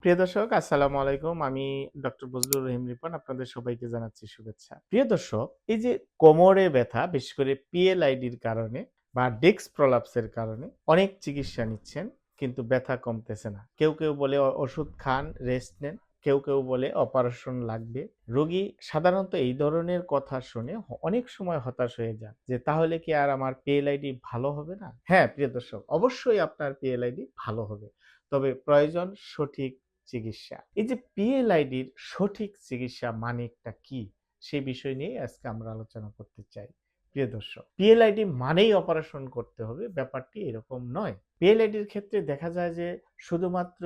প্রিয় দর্শক, আসসালামু আলাইকুম। আমি ডক্টর বজলুর রহিম রিপন। আপনাদের সবাইকে জানাচ্ছি শুভেচ্ছা। প্রিয় দর্শক, এই যে কোমরে ব্যথা, বিশেষ করে পিএলআইডির কারণে বা ডিস্ক প্রলাপসের কারণে অনেক চিকিৎসা নিচ্ছেন, কিন্তু ব্যথা কমতেছে না। কেউ বলে ওষুধ খান, রেস্ট নেন। কেউ বলে অপারেশন লাগবে। রোগী সাধারণত এই ধরনের কথা শুনে অনেক সময় হতাশ হয়ে যান যে তাহলে কি আর আমার পিএলআইডি ভালো হবে না? হ্যাঁ, প্রিয় দর্শক, অবশ্যই আপনার পিএলআইডি ভালো হবে। তবে প্রয়োজন সঠিক চিকিৎসা। এই যে পিএলআইডির সঠিক চিকিৎসা মানেটা কি? সেই বিষয় নিয়ে আজকে আমরা আলোচনা করতে চাই। প্রিয় দর্শক, পিএলআইডি মানেই অপারেশন করতে হবে, ব্যাপারটি এরকম নয়। পিএলআইডির ক্ষেত্রে দেখা যায় যে শুধুমাত্র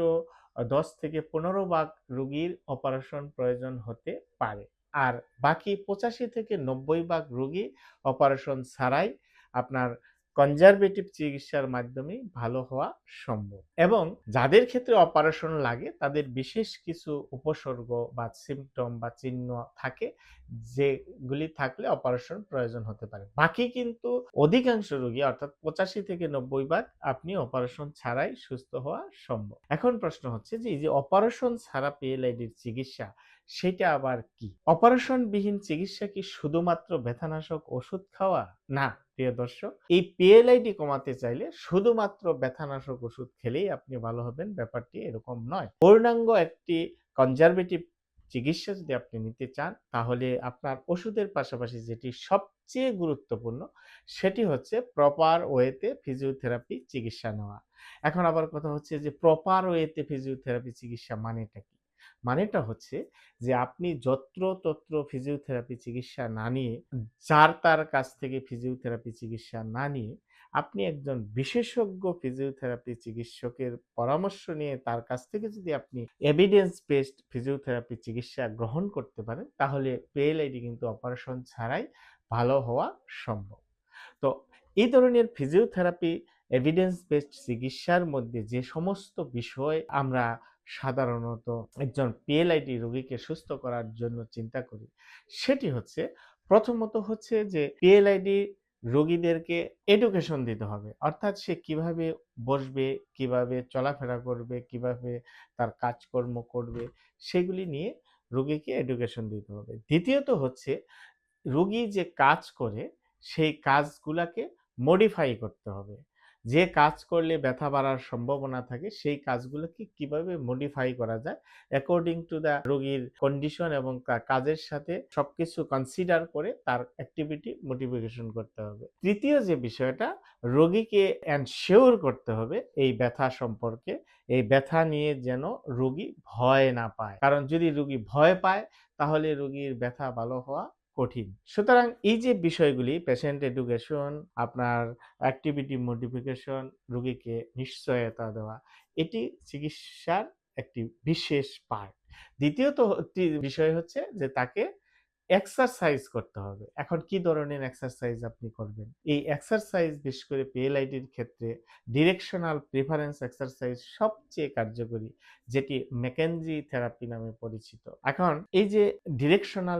10 থেকে 15 ভাগ রোগীর অপারেশন প্রয়োজন হতে পারে। আর বাকি 85 থেকে 90 ভাগ রোগী অপারেশন ছাড়াই আপনার কনজারভেটিভ চিকিৎসার মাধ্যমে ভালো হওয়া সম্ভব। এবং যাদের ক্ষেত্রে অপারেশন লাগে তাদের বিশেষ কিছু উপসর্গ বা সিম্পটম বা চিহ্ন থাকে, যেগুলি থাকলে অপারেশন প্রয়োজন হতে পারে। বাকি কিন্তু অধিকাংশ রোগী অর্থাৎ 85 থেকে 90 ভাগ আপনি অপারেশন ছাড়াই সুস্থ হওয়া সম্ভব। এখন প্রশ্ন হচ্ছে যে এই যে অপারেশন ছাড়া পিএলআইডির চিকিৎসা, সেটা আবার কি? অপারেশন বিহীন চিকিৎসা কি শুধুমাত্র ব্যথানাশক ওষুধ খাওয়া? না, প্রিয় দর্শক, এই পিএলআইডি কমাতে চাইলে শুধুমাত্র ব্যথানাশক ওষুধ খেলেই আপনি ভালো হবেন, ব্যাপারটি এরকম নয়। পূর্ণাঙ্গ একটি কনজারভেটিভ চিকিৎসা যদি আপনি নিতে চান, তাহলে আপনার ওষুধের পাশাপাশি যেটি সবচেয়ে গুরুত্বপূর্ণ সেটি হচ্ছে প্রপার ওয়েতে ফিজিওথেরাপি চিকিৎসা নেওয়া। এখন আবার কথা হচ্ছে যে প্রপার ওয়েতে ফিজিওথেরাপি চিকিৎসা মানেটা কি? মানেটা হচ্ছে যে আপনি যত্রতত্র ফিজিওথেরাপি চিকিৎসা না নিয়ে, যার তার কাছ থেকে ফিজিওথেরাপি চিকিৎসা না নিয়ে, আপনি একজন বিশেষজ্ঞ ফিজিওথেরাপি চিকিৎসকের পরামর্শ নিয়ে তার কাছ থেকে যদি আপনি এভিডেন্স বেসড ফিজিওথেরাপি চিকিৎসা গ্রহণ করতে পারেন, তাহলে পিএলআইডি কিন্তু অপারেশন ছাড়াই ভালো হওয়া সম্ভব। তো এই ধরনের ফিজিওথেরাপি এভিডেন্স বেসড চিকিৎসার মধ্যে যে সমস্ত বিষয় আমরা সাধারণত একজন পিএলআইডি রোগীকে সুস্থ করার জন্য চিন্তা করি, সেটি হচ্ছে প্রথমত হচ্ছে যে পিএলআইডি রোগীদেরকে এডুকেশন দিতে হবে। অর্থাৎ সে কিভাবে বসবে, কিভাবে চলাফেরা করবে, কিভাবে তার কাজকর্ম করবে, সেগুলি নিয়ে রোগীকে এডুকেশন দিতে হবে। দ্বিতীয়ত হচ্ছে রোগী যে কাজ করে সেই কাজগুলাকে মডিফাই করতে হবে। যে কাজ করলে ব্যথা বাড়ার সম্ভাবনা থাকে সেই কাজগুলোকে কিভাবে মডিফাই করা যায় অ্যাকর্ডিং টু দ্য রোগীর কন্ডিশন এবং তার কাজের সাথে সবকিছু কনসিডার করে তার অ্যাক্টিভিটি মোটিফিকেশন করতে হবে। তৃতীয় যে বিষয়টা, রোগীকে এনশিওর করতে হবে এই ব্যথা সম্পর্কে, এই ব্যথা নিয়ে যেন রোগী ভয় না পায়। কারণ যদি রোগী ভয় পায় তাহলে রোগীর ব্যথা ভালো হওয়া কঠিন। সুতরাং এই যে বিষয়গুলি পেশেন্ট এডুকেশন, আপনার অ্যাক্টিভিটি মডিফিকেশন, রোগীকে নিশ্চয়তা দেওয়া, এটি চিকিৎসার একটি বিশেষ পার্ট। দ্বিতীয়ত বিষয় হচ্ছে যে তাকে এক্সারসাইজ করতে হবে। এখন কি ধরনের এক্সারসাইজ আপনি করবেন? এই এক্সারসাইজ বিশেষ করে পিএলআইডির ক্ষেত্রে ডিরেকশনাল প্রিফারেন্স এক্সারসাইজ সবচেয়ে কার্যকরী, যেটি ম্যাকেনজি থেরাপি নামে পরিচিত। এখন এই যে ডিরেকশনাল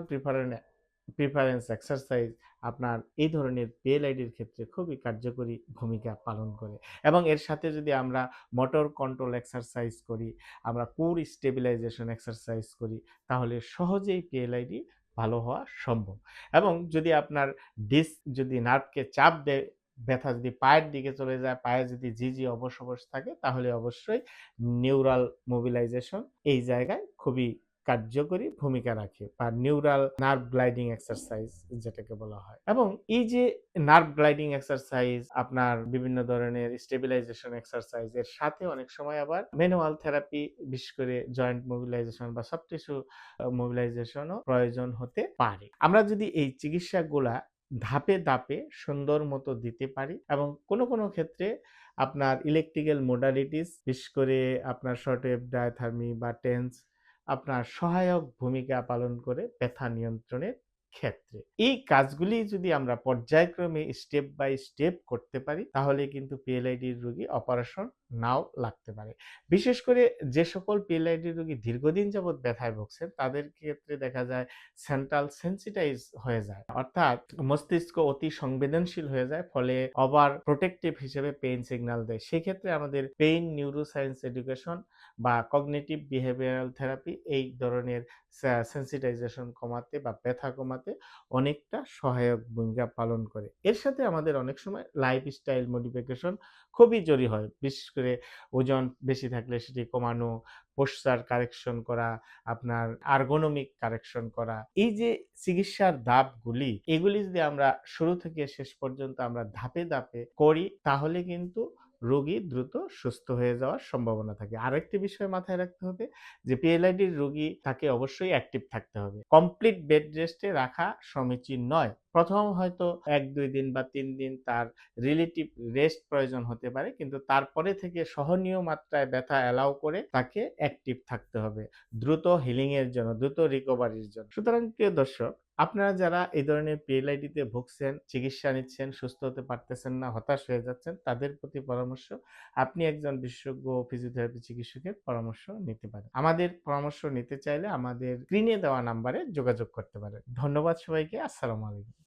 প্রিফারেন্স এক্সারসাইজ আপনার এই ধরনের পিএলআইডির ক্ষেত্রে খুবই কার্যকরী ভূমিকা পালন করে। এবং এর সাথে যদি আমরা মোটর কন্ট্রোল এক্সারসাইজ করি, আমরা কোর স্টেবিলাইজেশন এক্সারসাইজ করি, তাহলে সহজেই পিএলআইডি ভালো হওয়া সম্ভব। এবং যদি আপনার ডিস্ক যদি নার্ভকে চাপ দেয়, ব্যথা যদি পায়ের দিকে চলে যায়, পায়ে যদি ঝিঁঝি অবশ থাকে, তাহলে অবশ্যই নিউরাল মোবিলাইজেশন এই জায়গায় খুবই কার্যকরী ভূমিকা রাখে, বা নিউরাল নার্ভ গ্লাইডিং এক্সারসাইজ যেটাকে বলা হয়। এবং এই যে নার্ভ গ্লাইডিং এক্সারসাইজ, আপনার বিভিন্ন ধরনের স্টেবিলাইজেশন এক্সারসাইজ এর সাথে অনেক সময় আবার ম্যানুয়াল থেরাপি, বিশেষ করে জয়েন্ট মোবিলাইজেশন বা সফট টিস্যু মোবিলাইজেশনও প্রয়োজন হতে পারে। আমরা যদি এই চিকিৎসাগুলা ধাপে ধাপে সুন্দর মতো দিতে পারি, এবং কোনো ক্ষেত্রে আপনার ইলেকট্রিক্যাল মোডালিটিস, বিশেষ করে আপনার শর্ট ওয়েভ ডায়াথার্মি বা টেন্স আপনার সহায়ক ভূমিকা পালন করে ব্যথা নিয়ন্ত্রণের ক্ষেত্রে, এই কাজগুলি যদি আমরা পর্যায়ক্রমে স্টেপ বাই স্টেপ করতে পারি, তাহলে কিন্তু পিএলআইডির রোগী অপারেশন নাও লাগতে পারে। বিশেষ করে যে সকল PLID রোগী দীর্ঘদিন যাবৎ ব্যথায় ভুগছেন তাদের ক্ষেত্রে দেখা যায় সেন্ট্রাল সেনসিটাইজ হয়ে যায়। অর্থাৎ মস্তিষ্ক অতি সংবেদনশীল হয়ে যায়, ফলে ওভার প্রোটেক্টিভ হিসেবে পেইন সিগন্যাল দেয়। সেক্ষেত্রে আমাদের পেইন নিউরোসায়েন্স এডুকেশন বা কগনিটিভ বিহেভিয়ারাল থেরাপি এই ধরনের সেনসিটাইজেশন কমাতে বা ব্যথা কমাতে অনেকটা সহায়ক ভূমিকা পালন করে। এর সাথে আমাদের অনেক সময় লাইফস্টাইল মডিফিকেশন খুবই জরুরি হয়। বিশেষ করে ওজন বেশি থাকলে সেটি কমানো, পোশ্চার কারেকশন করা, আপনার আর্গোনমিক কারেকশন করা। এই যে চিকিৎসার ধাপগুলি, এগুলি যদি আমরা শুরু থেকে শেষ পর্যন্ত আমরা ধাপে ধাপে করি তাহলে কিন্তু রোগী দ্রুত সুস্থ হয়ে যাওয়ার সম্ভাবনা থাকে। আরেকটি বিষয় মাথায় রাখতে হবে যে PLIDর রোগী তাকে অবশ্যই অ্যাক্টিভ থাকতে হবে। কমপ্লিট বেড রেস্টে রাখা সমীচীন নয়। প্রথম হয়তো ১-২ দিন বা ৩ দিন তার রিলেটিভ রেস্ট প্রয়োজন হতে পারে, কিন্তু তারপরে থেকে সহনীয় মাত্রায় ব্যথা অ্যালাউ করে তাকে অ্যাক্টিভ থাকতে হবে দ্রুত হিলিং এর জন্য, দ্রুত রিকভারির জন্য। সুতরাং প্রিয় দর্শক, আপনারা যারা এই ধরনের PLID তে ভুগছেন, চিকিৎসা নিচ্ছেন, সুস্থ হতে পারতেছেন না, হতাশ হয়ে যাচ্ছেন, তাদের প্রতি পরামর্শ আপনি একজন বিশেষজ্ঞ ফিজিওথেরাপি চিকিৎসকের পরামর্শ নিতে পারেন। আমাদের পরামর্শ নিতে চাইলে আমাদের স্ক্রিনে দেওয়া নাম্বারে যোগাযোগ করতে পারেন। ধন্যবাদ সবাইকে। আসসালামু আলাইকুম।